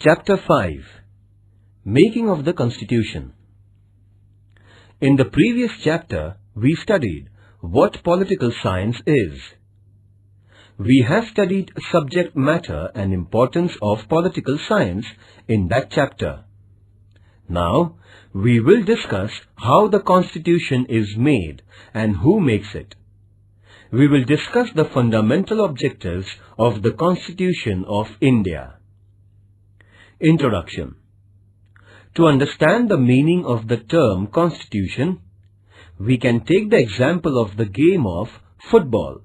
Chapter 5. Making of the Constitution. In the previous chapter, we studied what political science is. We have studied subject matter and importance of political science in that chapter. Now, we will discuss how the Constitution is made and who makes it. We will discuss the fundamental objectives of the Constitution of India. Introduction. To understand the meaning of the term Constitution, we can take the example of the game of football.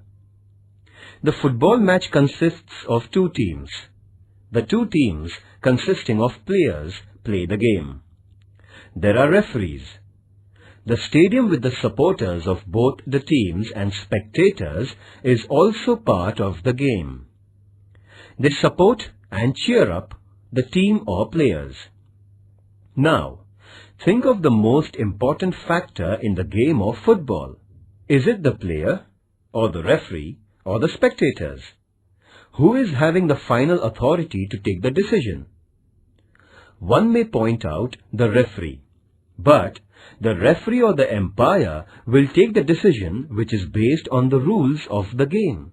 The football match consists of two teams. The two teams consisting of players play the game. There are referees. The stadium with the supporters of both the teams and spectators is also part of the game. They support and cheer up the team or players. Now, think of the most important factor in the game of football. Is it the player, or the referee, or the spectators? Who is having the final authority to take the decision? One may point out the referee, but the referee or the umpire will take the decision which is based on the rules of the game.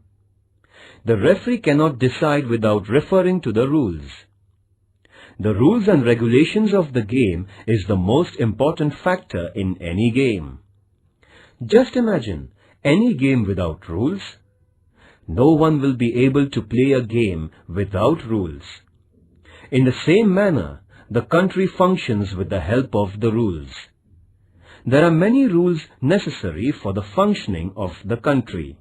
The referee cannot decide without referring to the rules. The rules and regulations of the game is the most important factor in any game. Just imagine any game without rules. No one will be able to play a game without rules. In the same manner, the country functions with the help of the rules. There are many rules necessary for the functioning of the country.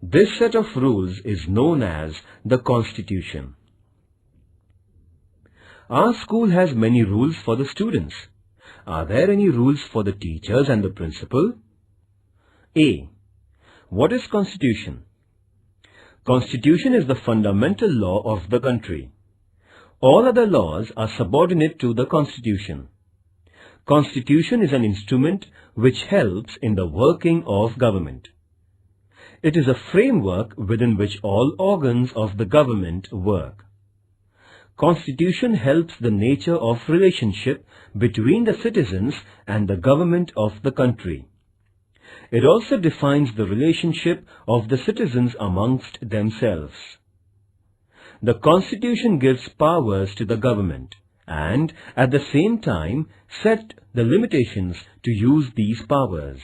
This set of rules is known as the Constitution. Our school has many rules for the students. Are there any rules for the teachers and the principal? A. What is Constitution? Constitution is the fundamental law of the country. All other laws are subordinate to the Constitution. Constitution is an instrument which helps in the working of government. It is a framework within which all organs of the government work. Constitution helps the nature of relationship between the citizens and the government of the country. It also defines the relationship of the citizens amongst themselves. The Constitution gives powers to the government and at the same time set the limitations to use these powers.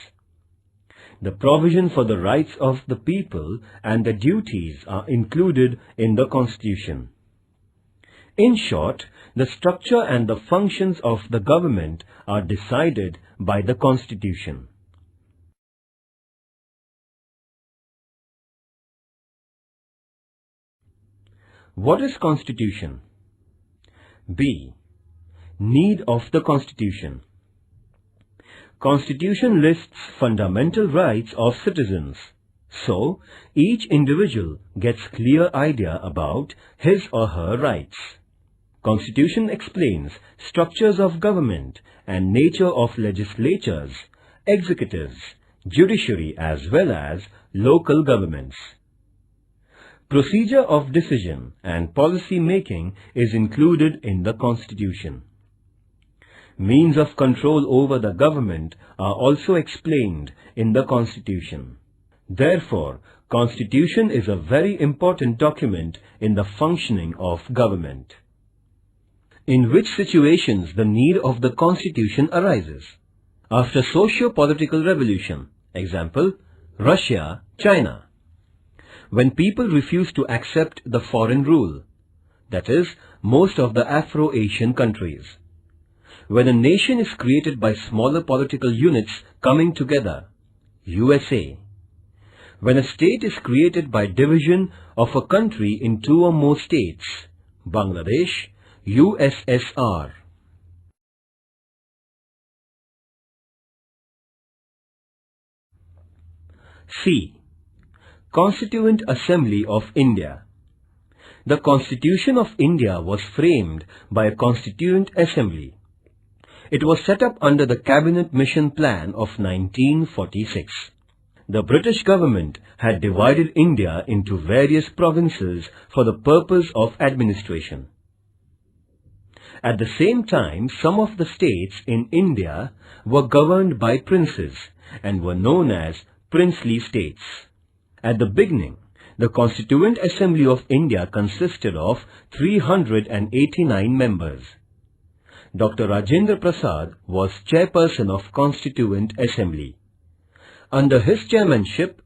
The provision for the rights of the people and the duties are included in the Constitution. In short, the structure and the functions of the government are decided by the Constitution. What is Constitution? B. Need of the Constitution. Constitution lists fundamental rights of citizens. So, each individual gets clear idea about his or her rights. Constitution explains structures of government and nature of legislatures, executives, judiciary as well as local governments. Procedure of decision and policy making is included in the Constitution. Means of control over the government are also explained in the Constitution. Therefore, Constitution is a very important document in the functioning of government. In which situations the need of the Constitution arises? After socio-political revolution, example, Russia, China. When people refuse to accept the foreign rule, that is, most of the Afro-Asian countries. When a nation is created by smaller political units coming together, USA. When a state is created by division of a country in two or more states, Bangladesh, USSR. C. Constituent Assembly of India. The Constitution of India was framed by a Constituent Assembly. It was set up under the Cabinet Mission Plan of 1946. The British government had divided India into various provinces for the purpose of administration. At the same time, some of the states in India were governed by princes and were known as princely states. At the beginning, the Constituent Assembly of India consisted of 389 members. Dr. Rajendra Prasad was chairperson of Constituent Assembly. Under his chairmanship,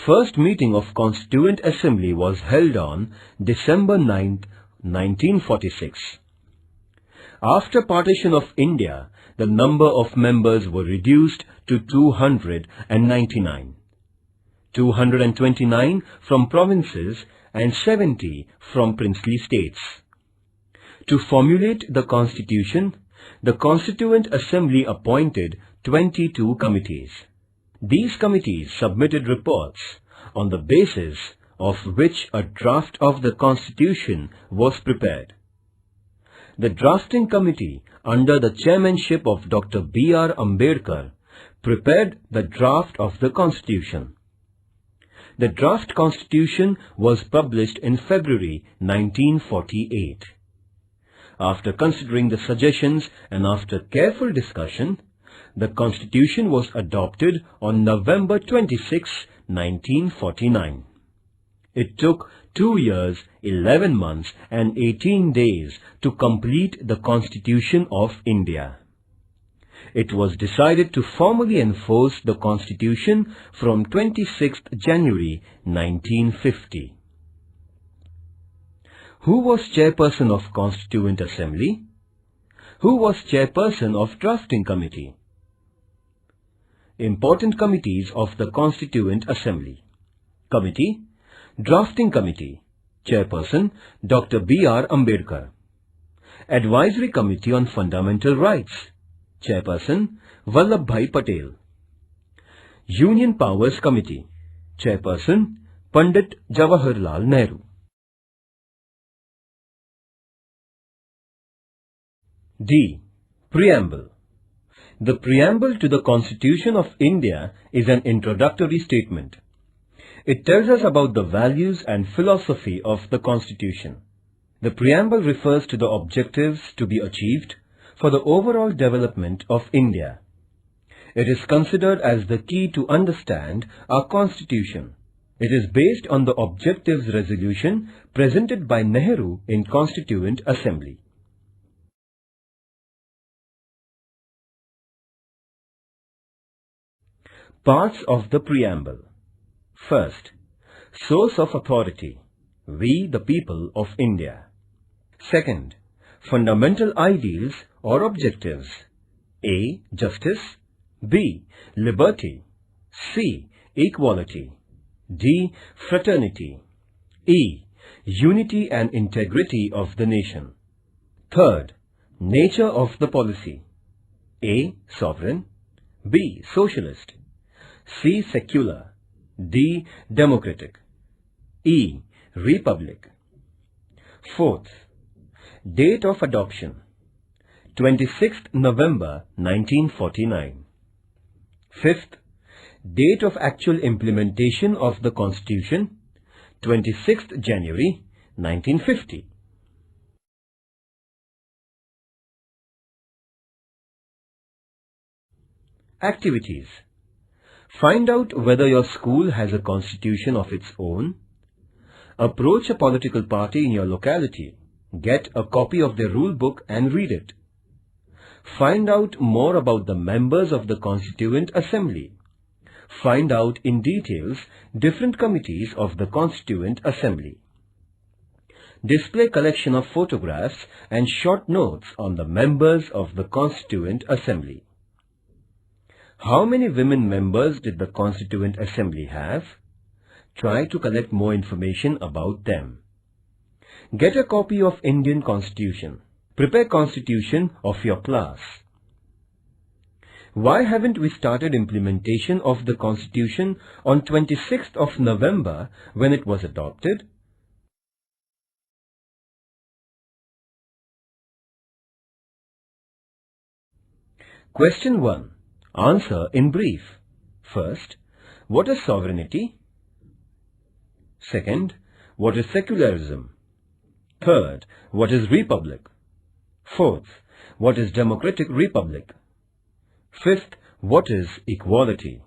first meeting of Constituent Assembly was held on December 9, 1946. After partition of India, the number of members were reduced to 299. 229 from provinces and 70 from princely states. To formulate the constitution, the Constituent Assembly appointed 22 committees. These committees submitted reports on the basis of which a draft of the constitution was prepared. The drafting committee, under the chairmanship of Dr. B.R. Ambedkar, prepared the draft of the constitution. The draft constitution was published in February 1948. After considering the suggestions and after careful discussion, the constitution was adopted on November 26, 1949. It took 2 years, 11 months and 18 days to complete the Constitution of India. It was decided to formally enforce the Constitution from 26th January 1950. Who was chairperson of Constituent Assembly? Who was chairperson of Drafting Committee? Important committees of the Constituent Assembly. Committee, Drafting Committee, Chairperson Dr. B.R. Ambedkar. Advisory Committee on Fundamental Rights, Chairperson Vallabhbhai Patel. Union Powers Committee, Chairperson Pandit Jawaharlal Nehru. D. Preamble. The preamble to the Constitution of India is an introductory statement. It tells us about the values and philosophy of the Constitution. The preamble refers to the objectives to be achieved for the overall development of India. It is considered as the key to understand our Constitution. It is based on the objectives resolution presented by Nehru in Constituent Assembly. Parts of the preamble. First, source of authority, we the people of India. Second, fundamental ideals or objectives, A. Justice, B. Liberty, C. Equality, D. Fraternity, E. Unity and integrity of the nation. Third, nature of the policy, A. Sovereign, B. Socialist, C. Secular, D. Democratic, E. Republic. Fourth, date of adoption, 26th November 1949. Fifth, date of actual implementation of the Constitution, 26th January 1950. Activities. Find out whether your school has a constitution of its own. Approach a political party in your locality. Get a copy of their rule book and read it. Find out more about the members of the Constituent Assembly. Find out in details different committees of the Constituent Assembly. Display collection of photographs and short notes on the members of the Constituent Assembly. How many women members did the Constituent Assembly have? Try to collect more information about them. Get a copy of Indian Constitution. Prepare Constitution of your class. Why haven't we started implementation of the Constitution on 26th of November when it was adopted? Question 1. Answer in brief. First, what is sovereignty? Second, what is secularism? Third, what is republic? Fourth, what is democratic republic? Fifth, what is equality?